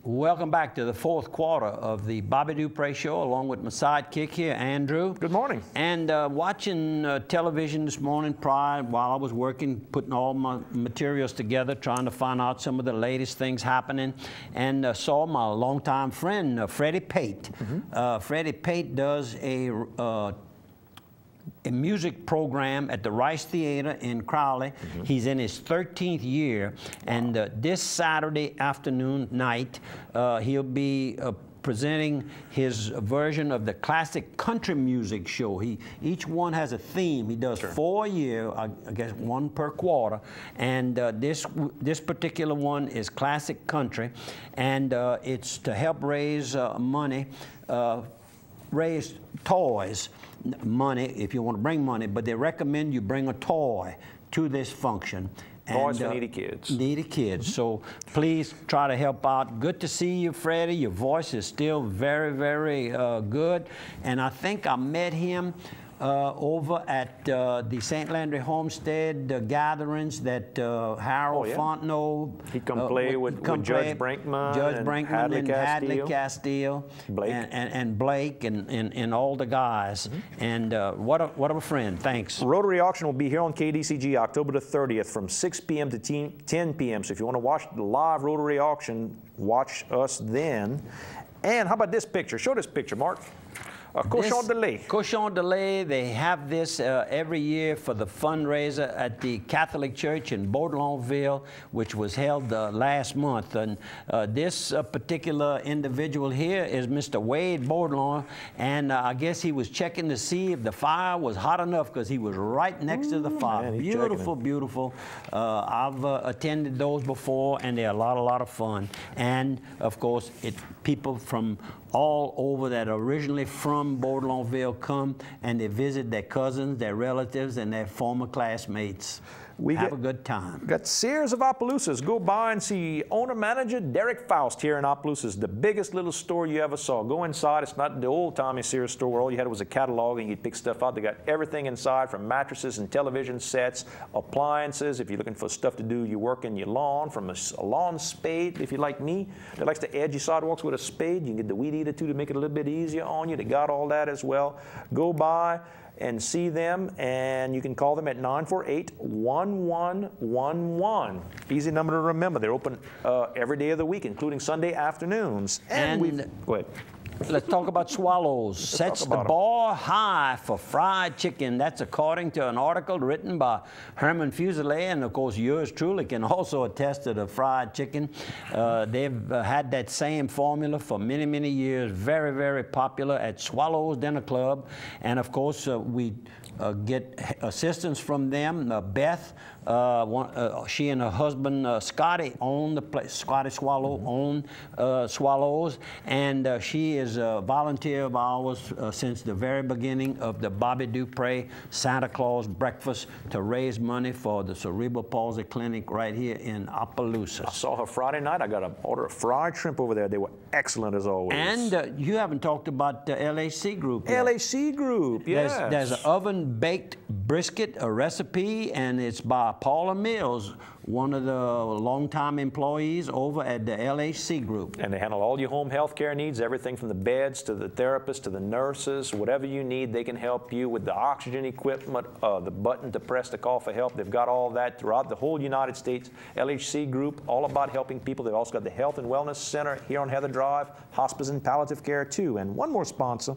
Welcome back to the fourth quarter of the Bobby004 show, along with my sidekick here, Andrew. Good morning. And watching television this morning while I was working, putting all my materials together, trying to find out some of the latest things happening, and saw my longtime friend, Freddie Pate. Freddie Pate does a music program at the Rice Theater in Crowley. He's in his 13th year, and this Saturday afternoon night, he'll be presenting his version of the classic country music show. Each one has a theme. He does 4 a year, I guess one per quarter, and this particular one is classic country, and it's to help raise money, raise toys. Money, if you want to bring money, but they recommend you bring a toy to this function. Toys for needy kids. Needy kids. So please try to help out. Good to see you, Freddie. Your voice is still very, very good. And I think I met him over at the St. Landry Homestead gatherings that Harold Fontenot. He'd come play with Judge Brinkman, and Hadley Castile, Blake. And Blake and all the guys. And what a friend. Thanks. Rotary Auction will be here on KDCG October the 30th from 6 p.m. to 10 p.m. So if you want to watch the live Rotary Auction, watch us then. And how about this picture? Show this picture, Mark. Cochon de lait. Cochon de lait, they have this every year for the fundraiser at the Catholic Church in Baudelainville, which was held last month. And this particular individual here is Mr. Wade Baudelain, and I guess he was checking to see if the fire was hot enough, because he was right next to the fire. Man, beautiful, beautiful. I've attended those before, and they're a lot of fun. And of course, people from all over that are originally from Baudelainville come and they visit their cousins, their relatives, and their former classmates. Have a good time. Got Sears of Opelousas. Go by and see owner-manager Derek Faust here in Opelousas, the biggest little store you ever saw. Go inside. It's not the old-timey Sears store where all you had was a catalog and you'd pick stuff out. They got everything inside, from mattresses and television sets, appliances. If you're looking for stuff to do, you work in your lawn, from a lawn spade. If you're like me, that likes to edge your sidewalks with a spade, you can get the weed eater too to make it a little bit easier on you. They got all that as well. Go by and see them, and you can call them at 948-1111. Easy number to remember. They're open every day of the week, including Sunday afternoons. And go ahead. Let's talk about Swallows. Sets the bar high for fried chicken. That's according to an article written by Herman Fuselier, and of course yours truly can also attest to the fried chicken. They've had that same formula for many, many years. Very, very popular at Swallows Dinner Club. And of course we get assistance from them. Beth, she and her husband Scotty own the place. Scotty Swallow own Swallows, and she is a volunteer of ours since the very beginning of the Bobby004 Santa Claus breakfast to raise money for the cerebral palsy clinic right here in Opelousas. I saw her Friday night. I got an order of fried shrimp over there. They were excellent as always. And you haven't talked about the LAC group yet. LAC group, yes. There's an oven-baked brisket, a recipe, and it's by Paula Mills, one of the longtime employees over at the LAC group. And they handle all your home health care needs, everything from the beds to the therapists to the nurses. Whatever you need, they can help you with the oxygen equipment, the button to press to call for help. They've got all that throughout the whole United States. LHC group, all about helping people. They've also got the Health and Wellness Center here on Heather Drive, hospice and palliative care too. And one more sponsor.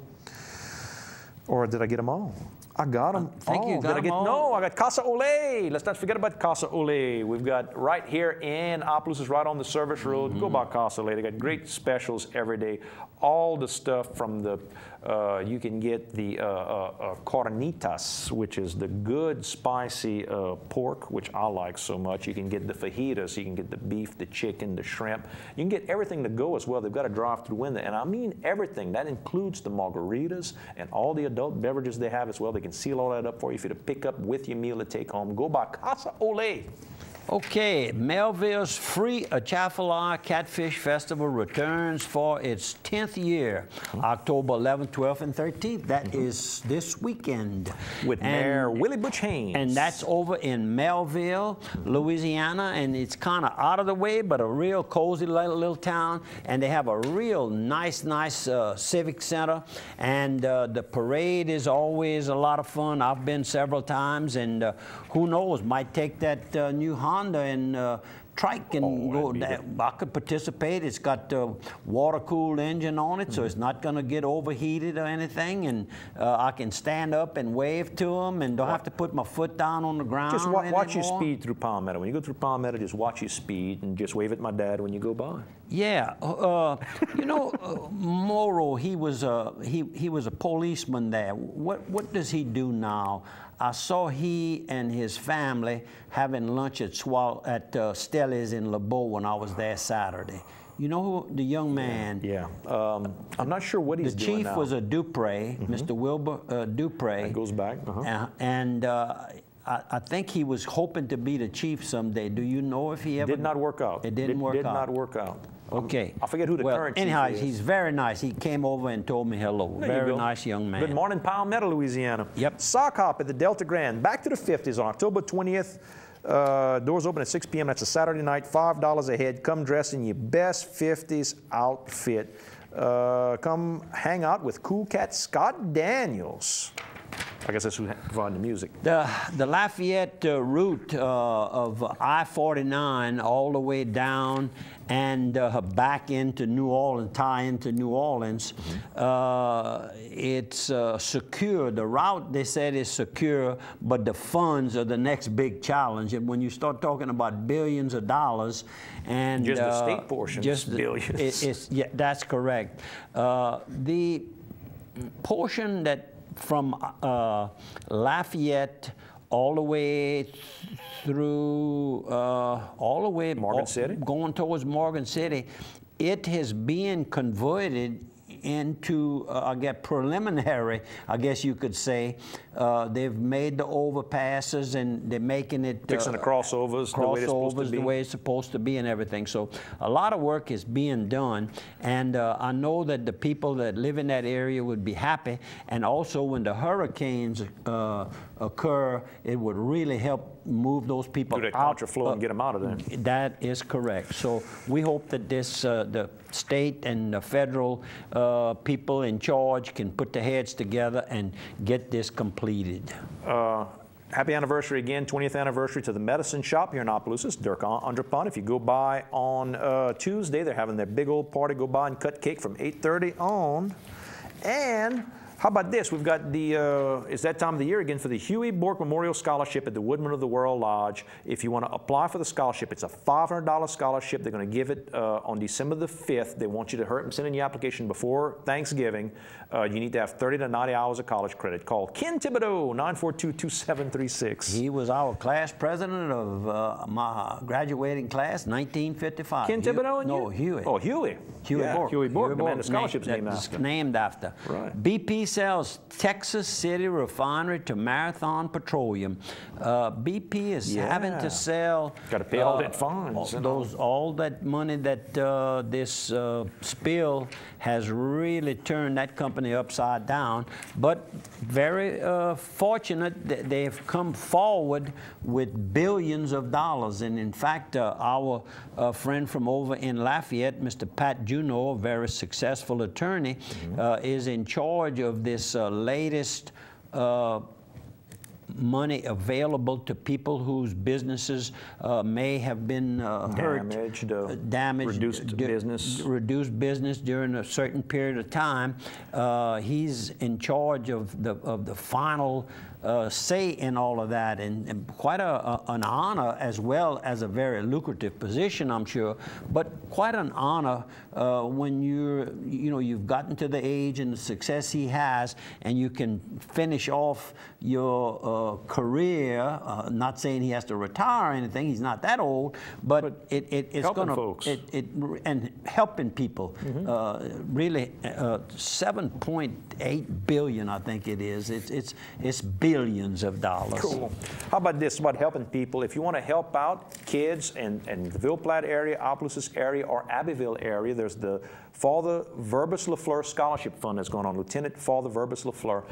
Or did I get them all? I got them. No, I got Casa Ole. Let's not forget about Casa Ole. We've got right here in Opelousas, right on the service road. Go by Casa Ole. They got great specials every day. All the stuff from the, you can get the carnitas, which is the good spicy pork, which I like so much. You can get the fajitas. You can get the beef, the chicken, the shrimp. You can get everything to go as well. They've got a drive-through window, and I mean everything. That includes the margaritas and all the adult beverages they have as well. They can seal all that up for you to pick up with your meal to take home. Go by Casa Ole. Okay, Melville's Free Atchafalaya Catfish Festival returns for its 10th year, October 11th, 12th, and 13th. That is this weekend. With Mayor Willie Butch Haynes. And that's over in Melville, Louisiana, and it's kind of out of the way, but a real cozy little town. And they have a real nice civic center. And the parade is always a lot of fun. I've been several times, and who knows, might take that new Honda and trike and go. I could participate. It's got a water-cooled engine on it, so it's not going to get overheated or anything. And I can stand up and wave to them, and don't have to put my foot down on the ground. Just watch your speed through Palmetto. When you go through Palmetto, just watch your speed and just wave at my dad when you go by. Yeah, you know, Morrow. He was a policeman there. What does he do now? I saw he and his family having lunch at Stelli's in LeBeau when I was there Saturday. You know who the young man? Yeah. I'm not sure what he's doing now. The chief was a Dupre, Mr. Wilbur Dupre. That goes back. And I think he was hoping to be the chief someday. Do you know if he ever? Did not work out. It didn't work out. Did not work out. Okay. I forget who the current chief is. Anyhow, he's very nice. He came over and told me hello. Very nice young man. Good morning, Palmetto, Louisiana. Yep. Sock Hop at the Delta Grand. Back to the 50s on October 20th. Doors open at 6 p.m. That's a Saturday night. $5 a head. Come dressed in your best 50s outfit. Come hang out with Cool Cat Scott Daniels. I guess that's who provided the music. The Lafayette route of I-49 all the way down and back into New Orleans, tie into New Orleans, it's secure. The route, they said, is secure, but the funds are the next big challenge. And when you start talking about billions of dollars, and just the state portion, just billions. Yeah, that's correct. The portion that from Lafayette all the way through, all the way Morgan City, going towards Morgan City, it has been converted into, I guess, preliminary, I guess you could say. They've made the overpasses and they're making it fixing the crossovers the way it's supposed to be and everything. So a lot of work is being done, and I know that the people that live in that area would be happy. And also, when the hurricanes occur, it would really help move those people do that out. Contraflow and get them out of there. That is correct. So we hope that this, the state and the federal people in charge can put their heads together and get this completed. Happy anniversary again, 20th anniversary to the Medicine Shop here in Opelousas, Dirk Underpond. If you go by on Tuesday, they're having their big old party. Go by and cut cake from 8:30 on. And how about this? We've got the, it's that time of the year again for the Huey Bork Memorial Scholarship at the Woodman of the World Lodge. If you want to apply for the scholarship, it's a $500 scholarship. They're going to give it on December the 5th. They want you to send in your application before Thanksgiving. You need to have 30 to 90 hours of college credit. Call Ken Thibodeau, 942-2736. He was our class president of my graduating class, 1955. Ken Thibodeau and you? No, Huey. Oh, Huey. Huey Bork. Huey Bork, the man the scholarship's named after. Named after. Right. BP sells Texas City Refinery to Marathon Petroleum. BP is having to sell. Got to pay all that fines. All that money that this spill has really turned that company upside down. But very fortunate that they've come forward with billions of dollars. And in fact, our friend from over in Lafayette, Mr. Pat Juneau, a very successful attorney, is in charge of this latest money available to people whose businesses may have been damaged, reduced business during a certain period of time. He's in charge of the final say in all of that, and quite an honor, as well as a very lucrative position, I'm sure, but quite an honor when you've gotten to the age and the success he has, and you can finish off your career. Not saying he has to retire or anything, he's not that old, but it's going to, and helping people. Really, 7.8 billion, I think it is. It's big. millions of dollars. Cool. How about this, about helping people? If you want to help out kids in the Ville Platte area, Opelousas area, or Abbeville area, there's the Father Verbus LaFleur Scholarship Fund that's going on. Lieutenant Father Verbus LaFleur,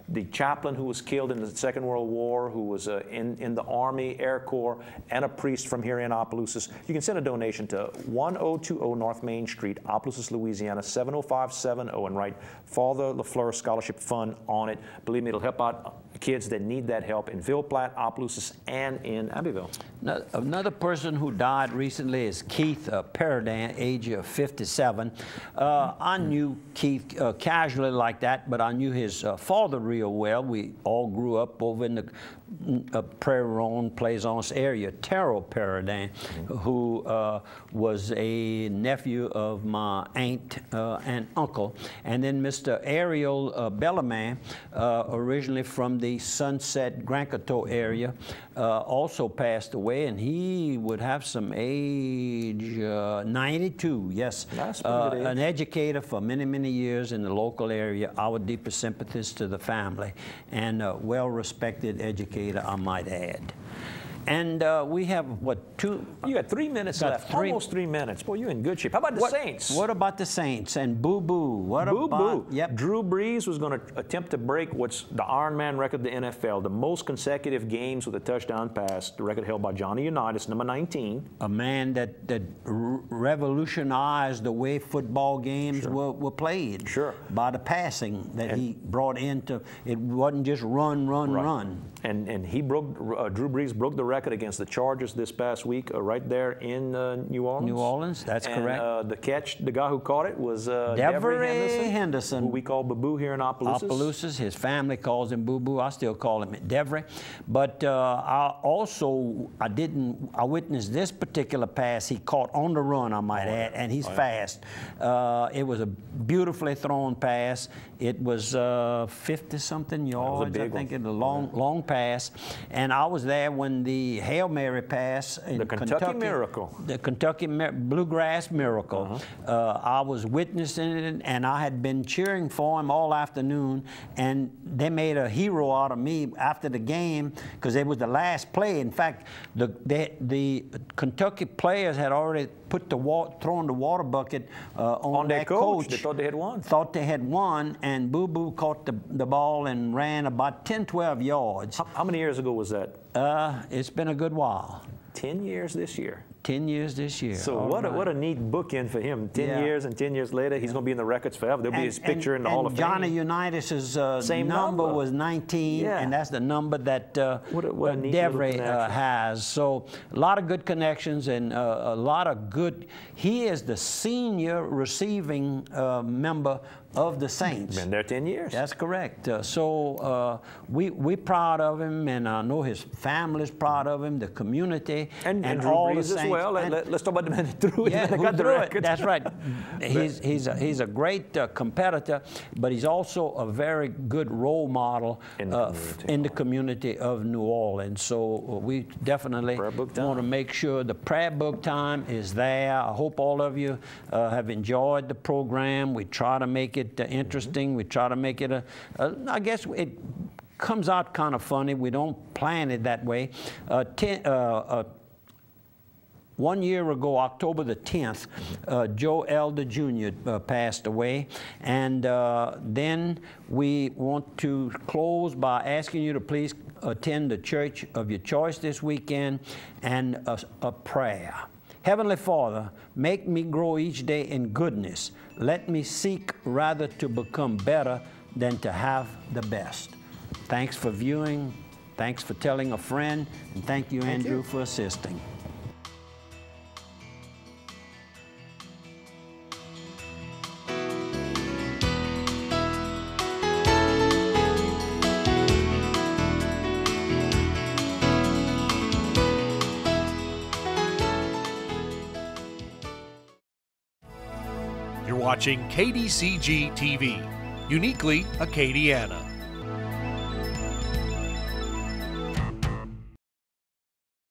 the chaplain who was killed in the Second World War, who was in the Army, Air Corps, and a priest from here in Opelousas. You can send a donation to 1020 North Main Street, Opelousas, Louisiana, 70570, and write Father LaFleur Scholarship Fund on it. Believe me, it'll help out kids that need that help in Ville Platte, Opelousas, and in Abbeville. Now, another person who died recently is Keith Peredan, age of 57. I knew Keith casually like that, but I knew his father real well. We all grew up over in the Prairie Ronde, Plaisance area. Terrell Peredan, who was a nephew of my aunt and uncle. And then Mr. Ariel Bellarmine, originally from the Sunset Grand Coteau area, also passed away, and he would have some age, 92, yes. That's pretty good age. An educator for many, many years in the local area. Our deepest sympathies to the family, and a well-respected educator, I might add. And we have, what, two? You got 3 minutes left, almost 3 minutes. Boy, you're in good shape. How about the Saints? What about the Saints and Boo-Boo? What Boo-Boo. Yep. Drew Brees was going to attempt to break what's the Iron Man record of the NFL, the most consecutive games with a touchdown pass, the record held by Johnny Unitas, number 19. A man that revolutionized the way football games were played. Sure. By the passing that he brought into, it wasn't just run. And he broke, Drew Brees broke the record against the Chargers this past week, right there in New Orleans. New Orleans, that's correct. The guy who caught it was Devery Henderson, who we call Boo-Boo here in Opelousas. Opelousas, his family calls him Boo-Boo. I still call him Devery. But I witnessed this particular pass he caught on the run, I might add, and he's fast. It was a beautifully thrown pass. It was 50-something yards, I think, in a long pass. And I was there when the Hail Mary pass in the Kentucky Miracle. The Kentucky Bluegrass Miracle. I was witnessing it, and I had been cheering for him all afternoon, and they made a hero out of me after the game because it was the last play. In fact, the Kentucky players had already put thrown the water bucket on their coach. They thought they had won. Thought they had won, and Boo-Boo caught the ball and ran about 10, 12 yards. How many years ago was that? It's been a good while. 10 years this year. 10 years this year. So what a neat bookend for him. 10 years, and 10 years later, he's going to be in the records forever. There'll be his picture in the Hall of Fame. Johnny Unitas' number was 19, and that's the number that Devery has. So a lot of good connections and a lot of good. He is the senior receiving member of the Saints. Been there 10 years. That's correct. We're proud of him, and I know his family's proud of him, the community, and all the Saints. Well, let's talk about the man who threw it. Yeah, who threw it. That's right. He's a great competitor, but he's also a very good role model in the community of New Orleans. So we definitely want to make sure the prayer book time is there. I hope all of you have enjoyed the program. We try to make it interesting. We try to make it I guess it comes out kind of funny. We don't plan it that way. 1 year ago, October the 10th, Joe Elder Jr. Passed away. And then we want to close by asking you to please attend the church of your choice this weekend and a prayer. Heavenly Father, make me grow each day in goodness. Let me seek rather to become better than to have the best. Thanks for viewing. Thanks for telling a friend. And thank you, Andrew, for assisting. You're watching KDCG TV, uniquely Acadiana.